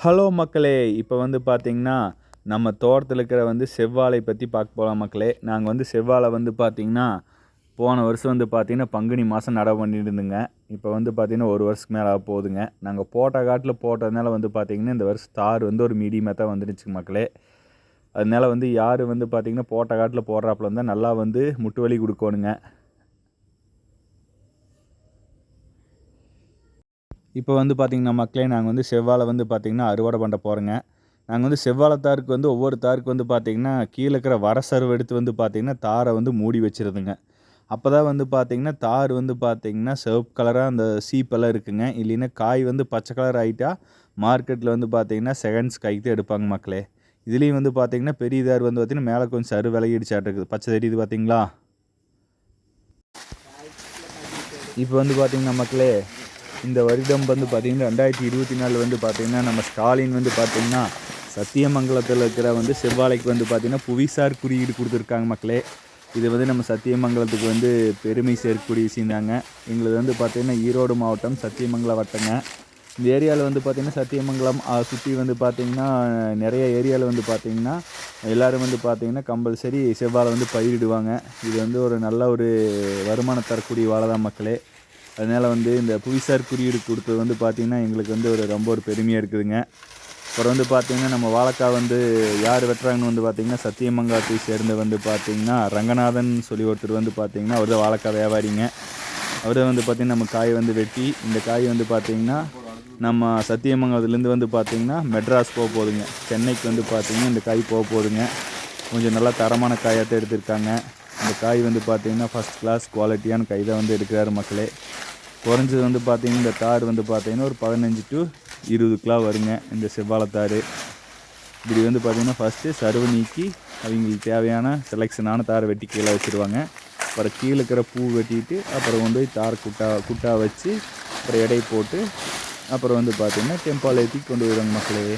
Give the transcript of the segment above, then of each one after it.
Hello மக்களே! இப்போ வந்து பார்த்தீங்கன்னா, நம்ம தோட்டத்தில இருக்கிற செவ்வாழை பத்தி பார்க்க போலாம் மக்களே. நாங்க செவ்வாழை பார்த்தீங்கன்னா, போன வருஷம் பார்த்தீங்கன்னா, பங்குனி மாசம் நடவு பண்ணியிருந்தோங்க. இப்போ பார்த்தீங்கன்னா, 1 வருஷத்துக்கு மேல ஆகப்போகுதுங்க. நாங்க போட்ட காட்டுல போட்டதுனால பார்த்தீங்கன்னா, இந்த வருஷம் தார் ஒரு மீடியமா தான் வந்துருச்சுங்க மக்களே. அதனால யாரு பார்த்தீங்கன்னா, போட்ட காட்டுல போடுறாப்புல இருந்தா நல்லா முட்டு வலி குடுக்கோணுங்க. இப்போ பார்த்தீங்கன்னா மக்களே, நாங்க செவ்வாழை பார்த்தீங்கன்னா, அறுவடை பண்ண போறோங்க. நாங்க செவ்வாழை தாருக்கு ஒவ்வொரு தாருக்கு பார்த்தீங்கன்னா, கீழ இருக்கிற வரசருவு எடுத்து பார்த்தீங்கன்னா, தார மூடி வச்சுருதுங்க. அப்பதான் பார்த்தீங்கன்னா, தார் பார்த்தீங்கன்னா, சிவப்பு கலரா அந்த சீப்பெல்லாம் இருக்குங்க. இல்லைன்னா காய் பச்சை கலர் ஆயிட்டா, மார்க்கெட்ல பார்த்தீங்கன்னா, செகண்ட்ஸ் கைக்கு தான் எடுப்பாங்க மக்களே. இதுலேயும் பார்த்தீங்கன்னா, பெரிய தார் பார்த்தீங்கன்னா, மேலே கொஞ்சம் சரு விலகிடுச்சாட்டம் பச்சை தெரியுது பார்த்தீங்களா? இப்போ பார்த்தீங்கன்னா மக்களே, இந்த வருடம் பார்த்தீங்கன்னா 2024 பார்த்தீங்கன்னா, நம்ம ஸ்டாலின் பார்த்தீங்கன்னா, சத்தியமங்கலத்தில் இருக்கிற செவ்வாழைக்கு பார்த்தீங்கன்னா, புவிசார் குறியீடு கொடுத்துருக்காங்க மக்களே. இது நம்ம சத்தியமங்கலத்துக்கு பெருமை சேர்க்கக்கூடிய விஷயம் தாங்க. எங்களுது பார்த்தீங்கன்னா, ஈரோடு மாவட்டம் சத்தியமங்கலம் வட்டங்க. இந்த ஏரியாவில் பார்த்தீங்கன்னா, சத்தியமங்கலம் சுற்றி பார்த்தீங்கன்னா, நிறைய ஏரியாவில் பார்த்தீங்கன்னா, எல்லோரும் பார்த்தீங்கன்னா கம்பல்சரி செவ்வாழை பயிரிடுவாங்க. இது ஒரு நல்ல ஒரு வருமானம் தரக்கூடிய வாழை தான் மக்களே. அதனால் இந்த புவிசார் குறியீடு கொடுத்தது பார்த்தீங்கன்னா, எங்களுக்கு ரொம்ப ஒரு பெருமையாக இருக்குதுங்க. அப்புறம் பார்த்தீங்கன்னா, நம்ம வாழைக்காய் யார் வெட்டுறாங்கன்னு பார்த்தீங்கன்னா, சத்தியமங்கலத்தை சேர்ந்த பார்த்தீங்கன்னா, ரங்கநாதன் சொல்லி ஒருத்தர் பார்த்தீங்கன்னா, அவர் தான் வாழைக்காய் வியாபாரிங்க. அவர் பார்த்தீங்கன்னா, நம்ம காய் வெட்டி இந்த காய் பார்த்தீங்கன்னா, நம்ம சத்தியமங்கலத்துலேருந்து பார்த்தீங்கன்னா, மெட்ராஸ் போக போகுதுங்க. சென்னைக்கு பார்த்தீங்கன்னா, இந்த காய் போக போகுதுங்க. கொஞ்சம் நல்லா தரமான காயாக தான் எடுத்திருக்காங்க. இந்த காய் பார்த்தீங்கன்னா, ஃபஸ்ட் கிளாஸ் குவாலிட்டியான காய் தான் எடுக்கிறாரு மக்களே. குறைஞ்சது பார்த்தீங்கன்னா, இந்த தார் பார்த்தீங்கன்னா, ஒரு 15 to 20 கிலோ வருங்க இந்த செவ்வாழை தார். இப்படி பார்த்தீங்கன்னா, ஃபஸ்ட்டு சருவு நீக்கி அவங்களுக்கு தேவையான செலெக்ஷனான தாரை வெட்டி கீழே வச்சுருவாங்க. அப்புறம் கீழே இருக்கிற பூ வெட்டிட்டு அப்புறம் கொண்டு போய் தார் குட்டா வச்சு அப்புறம் எடை போட்டு அப்புறம் பார்த்தீங்கன்னா, டெம்போவில் ஏற்றி கொண்டு வருவாங்க மக்களே.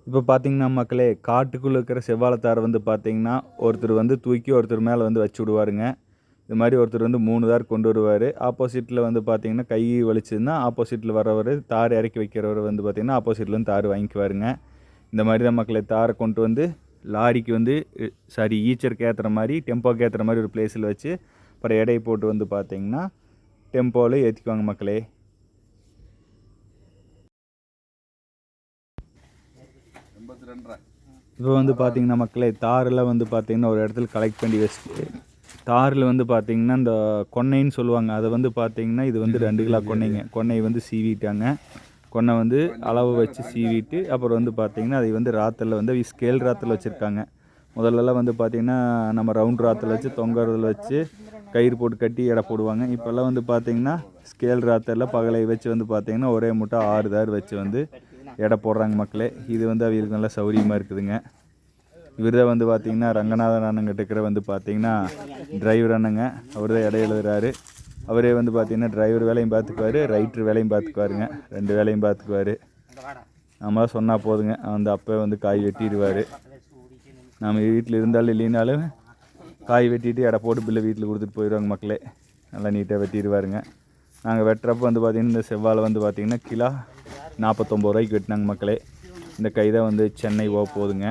இப்போ பார்த்தீங்கன்னா மக்களே, காட்டுக்குள்ளே இருக்கிற செவ்வாழைத்தாரை பார்த்தீங்கன்னா, ஒருத்தர் தூக்கி ஒருத்தர் மேலே வச்சு விடுவாருங்க. இது மாதிரி ஒருத்தர் 3 தார் கொண்டு வருவார். ஆப்போசிட்டில் பார்த்தீங்கன்னா, கை வலிச்சதுன்னா ஆப்போசிட்டில் வரவர் தார் இறக்கி வைக்கிறவர் பார்த்தீங்கன்னா, ஆப்போசிட்லேருந்து தார் வாங்கிக்குவாருங்க. இந்த மாதிரி தான் மக்களே தாரை கொண்டு லாரிக்கு ஈச்சருக்கு ஏற்றுற மாதிரி டெம்போக்கு ஏற்றுற மாதிரி ஒரு பிளேஸில் வச்சு அப்புறம் எடை போட்டு பார்த்தீங்கன்னா, டெம்போவில் ஏற்றிக்குவாங்க மக்களே. இப்போ பார்த்தீங்கன்னா மக்களே, தாரில் பார்த்தீங்கன்னா ஒரு இடத்துல கலெக்ட் பண்ணி வச்சுட்டு தாரில் பார்த்தீங்கன்னா இந்த கொன்னைன்னு சொல்லுவாங்க. அதை பார்த்தீங்கன்னா இது 2 கிலோ கொன்னை சீவிட்டாங்க. கொன்னை அளவு வச்சு சீவிட்டு அப்புறம் பார்த்தீங்கன்னா அதை ராத்தில் ஸ்கேல் ராத்தில் வச்சுருக்காங்க. முதல்லலாம் பார்த்தீங்கன்னா நம்ம ரவுண்ட் ராத்தில் வச்சு தொங்கறதில் வச்சு கயிறு போட்டு கட்டி எடை போடுவாங்க. இப்போல்லாம் பார்த்தீங்கன்னா ஸ்கேல் ராத்தில் பகலை வச்சு பார்த்தீங்கன்னா ஒரே மூட்டை 6 தார் வச்சு எடை போடுறாங்க மக்களே. இது அவங்களுக்கு நல்லா சௌரியமாக இருக்குதுங்க. இவர் தான் பார்த்தீங்கன்னா ரங்கநாதன் அண்ணங்கிட்ட இருக்கிற பார்த்தீங்கன்னா டிரைவர் அண்ணங்க. அவர் தான் எடை எழுதுறாரு. அவரே பார்த்தீங்கன்னா டிரைவர் வேலையும் பார்த்துக்குவார், ரைட்ரு வேலையும் பார்த்துக்குவாருங்க. 2 வேலையும் பார்த்துக்குவார். நம்மளாம் சொன்னால் போதுங்க, அப்போ காய் வெட்டிடுவார். நம்ம வீட்டில் இருந்தாலும் இல்லைனாலும் காய் வெட்டிட்டு எடை போட்டு பில்லை வீட்டில் கொடுத்துட்டு போயிடுவாங்க மக்களே. நல்லா நீட்டாக வெட்டிடுவாருங்க. நாங்கள் வெட்டுறப்போ பார்த்தீங்கன்னா இந்த செவ்வாழை பார்த்தீங்கன்னா கிலோ 49 ரூபாய்க்கு வெட்டினாங்க மக்களே. இந்த கை தான் சென்னை போக போகுதுங்க.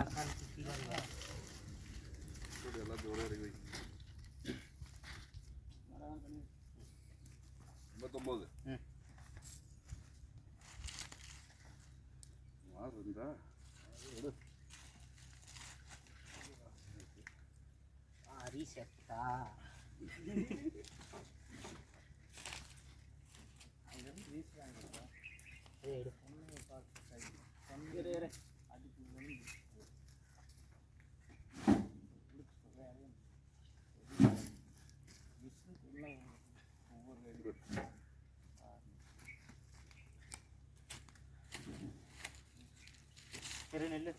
நெல்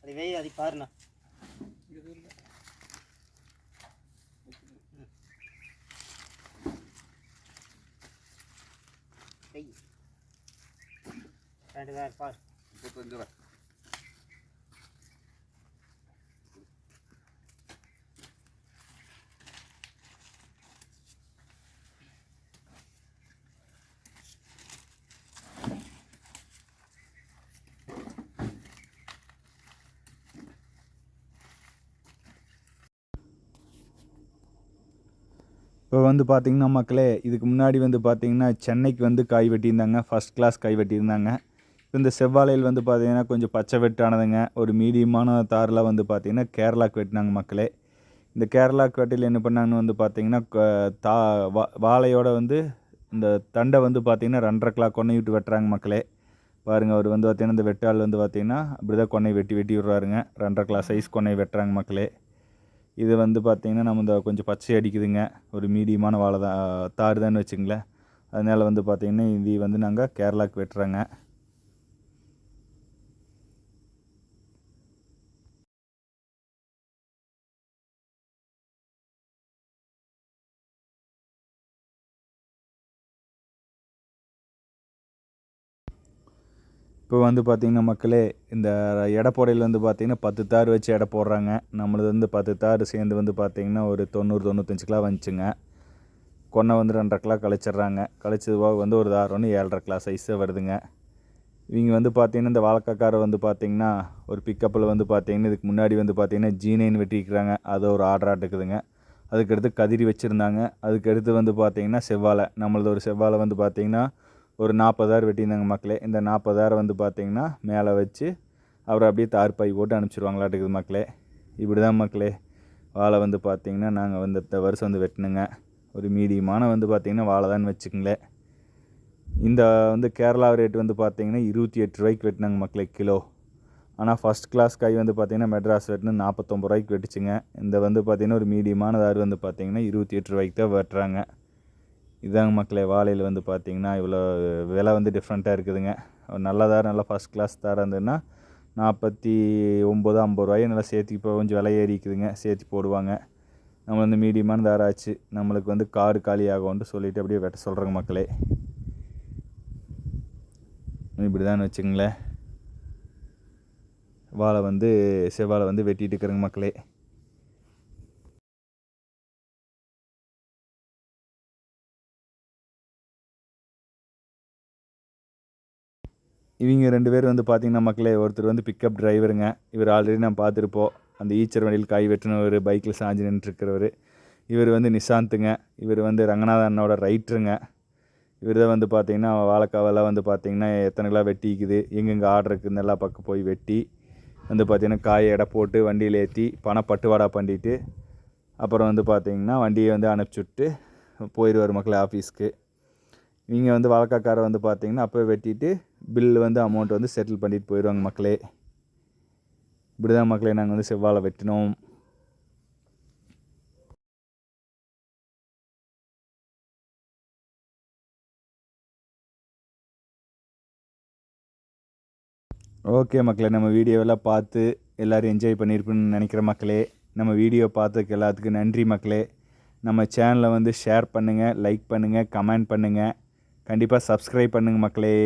அது வெய் அது பாருண்ணா. 35 இப்போ வந்து பார்த்திங்கன்னா மக்களே, இதுக்கு முன்னாடி வந்து பார்த்திங்கன்னா சென்னைக்கு வந்து காய் வெட்டியிருந்தாங்க, ஃபஸ்ட் கிளாஸ் காய் வெட்டியிருந்தாங்க. இப்போ இந்த செவ்வாழையில் வந்து பார்த்திங்கன்னா கொஞ்சம் பச்சை வெட்டானதுங்க. ஒரு மீடியமான தாரில் வந்து பார்த்திங்கன்னா கேரளாவுக்கு வெட்டினாங்க மக்களே. இந்த கேரளாவுக்கு வெட்டியில் என்ன பண்ணாங்கன்னு வந்து பார்த்திங்கன்னா தா வாழையோட வந்து இந்த தண்டை வந்து பார்த்திங்கன்னா 2.5 கிலோ கொன்னை விட்டு வெட்டுறாங்க மக்களே. பாருங்கள், அவர் வந்து பார்த்திங்கன்னா இந்த வெட்டால் வந்து பார்த்திங்கன்னா அப்படி தான் கொன்னை வெட்டி விட்றாருங்க. 2.5 கிலோ சைஸ் கொன்னை வெட்டுறாங்க மக்களே. இது வந்து பார்த்திங்கன்னா நம்ம இந்த கொஞ்சம் பச்சை அடிக்குதுங்க. ஒரு மீடியமான வாழை தான் தார் தான் வச்சுங்களேன். அதனால் வந்து பார்த்திங்கன்னா இது வந்து நாங்கள் கேரளாவுக்கு வெட்டுறோங்க. இப்போ வந்து பார்த்திங்கன்னா மக்களே, இந்த எடை போடையில் வந்து பார்த்திங்கன்னா 10 தார் வச்சு எடை போடுறாங்க. நம்மளது வந்து 10 தார் சேர்ந்து வந்து பார்த்திங்கன்னா ஒரு 90-95 கிலோ வந்துச்சுங்க. கொன்னை வந்து 2.5 கிலோ கழிச்சிட்றாங்க. கழிச்சது போக வந்து ஒரு தார் ஒன்று 7.5 கிலோ சைஸாக வருதுங்க. இவங்க வந்து பார்த்திங்கன்னா இந்த வாழைக்காக்காரை வந்து பார்த்திங்கன்னா ஒரு பிக்கப்பில் வந்து பார்த்திங்கன்னா இதுக்கு முன்னாடி வந்து பார்த்திங்கன்னா G9 வெட்டிக்கிறாங்க. அது ஒரு ஆர்டராக இருக்குதுங்க. அதுக்கடுத்து கதிரி வச்சுருந்தாங்க. அதுக்கடுத்து வந்து பார்த்திங்கன்னா செவ்வாழை, நம்மளது ஒரு செவ்வாழை வந்து பார்த்திங்கன்னா ஒரு 40 வெட்டியிருந்தாங்க மக்களே. இந்த 40 வந்து பார்த்திங்கன்னா மேலே வச்சு அப்புறம் அப்படியே தார் பை போட்டு அனுப்பிச்சிடுவாங்களாட்டுக்குது மக்களே. இப்படி தான் மக்களே வாழை வந்து பார்த்திங்கன்னா நாங்கள் வந்து இந்த வருஷம் வந்து வெட்டினுங்க. ஒரு மீடியமான வந்து பார்த்திங்கன்னா வாழை தான் வச்சுக்கங்களேன். இந்த வந்து கேரளா ரேட் வந்து பார்த்திங்கன்னா 28 ரூபாய்க்கு வெட்டினாங்க மக்களே கிலோ. ஆனால் ஃபஸ்ட் கிளாஸ் காய் வந்து பார்த்திங்கன்னா மெட்ராஸ் வெட்டினு 49 ரூபாய்க்கு வெட்டுச்சுங்க. இந்த வந்து பார்த்திங்கன்னா ஒரு மீடியமான தார் வந்து பார்த்திங்கன்னா 28 ரூபாய்க்கு தான் வெட்டுறாங்க. இதாங்க மக்களே, வாழையில் வந்து பார்த்திங்கன்னா இவ்வளோ விலை வந்து டிஃப்ரெண்ட்டாக இருக்குதுங்க. நல்ல தார், நல்லா ஃபஸ்ட் கிளாஸ் தாராக இருந்ததுன்னா 49-50 ரூபாயை நல்லா சேர்த்து இப்போ கொஞ்சம் விலை ஏறிக்குதுங்க, சேர்த்து போடுவாங்க. நம்ம வந்து மீடியமான தாராச்சு, நம்மளுக்கு வந்து காடு காலி ஆகும்னு சொல்லிவிட்டு அப்படியே வெட்ட சொல்கிறேங்க மக்களே. இப்படி தான் வச்சுங்களேன் வாழை வந்து செவ்வாழை வந்து வெட்டிட்டு இருக்கிறேங்க மக்களே. இவங்க 2 பேர் வந்து பார்த்திங்கன்னா மக்களே, ஒருத்தர் வந்து பிக்கப் டிரைவருங்க. இவர் ஆல்ரெடி நான் பார்த்துருப்போம், அந்த ஈச்சர் வண்டியில் காய் வெட்டினவர், பைக்கில் சாஞ்சு நின்றுருக்கிறவர். இவர் வந்து நிஷாந்துங்க. இவர் வந்து ரங்கநாத அண்ணோட ரைட்டருங்க. இவர் தான் வந்து பார்த்திங்கன்னா வாழைக்காவெல்லாம் வந்து பார்த்திங்கன்னா எத்தனை கிலோ வெட்டிக்குது, எங்கெங்கே ஆர்டர் இருக்குதுன்னு எல்லா பக்கம் போய் வெட்டி வந்து பார்த்திங்கன்னா காயை எடை போட்டு வண்டியில் ஏற்றி பணம் பட்டுவாடா பண்ணிட்டு அப்புறம் வந்து பார்த்திங்கன்னா வண்டியை வந்து அனுப்பிச்சுட்டு போயிடுவார் மக்களே ஆஃபீஸ்க்கு. இவங்க வந்து வாழைக்காக்காரை வந்து பார்த்திங்கன்னா அப்போ வெட்டிட்டு பில்லு வந்து அமௌண்ட் வந்து செட்டில் பண்ணிட்டு போயிடுவாங்க மக்களே. இப்படி தான் மக்களே நாங்கள் வந்து செவ்வாழை வெட்டினோம். ஓகே மக்களே, நம்ம வீடியோவெல்லாம் பார்த்து எல்லோரும் என்ஜாய் பண்ணியிருக்குன்னு நினைக்கிற மக்களே. நம்ம வீடியோ பார்த்ததுக்கு எல்லாத்துக்கும் நன்றி மக்களே. நம்ம சேனலை வந்து ஷேர் பண்ணுங்கள், லைக் பண்ணுங்கள், கமெண்ட் பண்ணுங்கள், கண்டிப்பாக சப்ஸ்கிரைப் பண்ணுங்கள் மக்களே.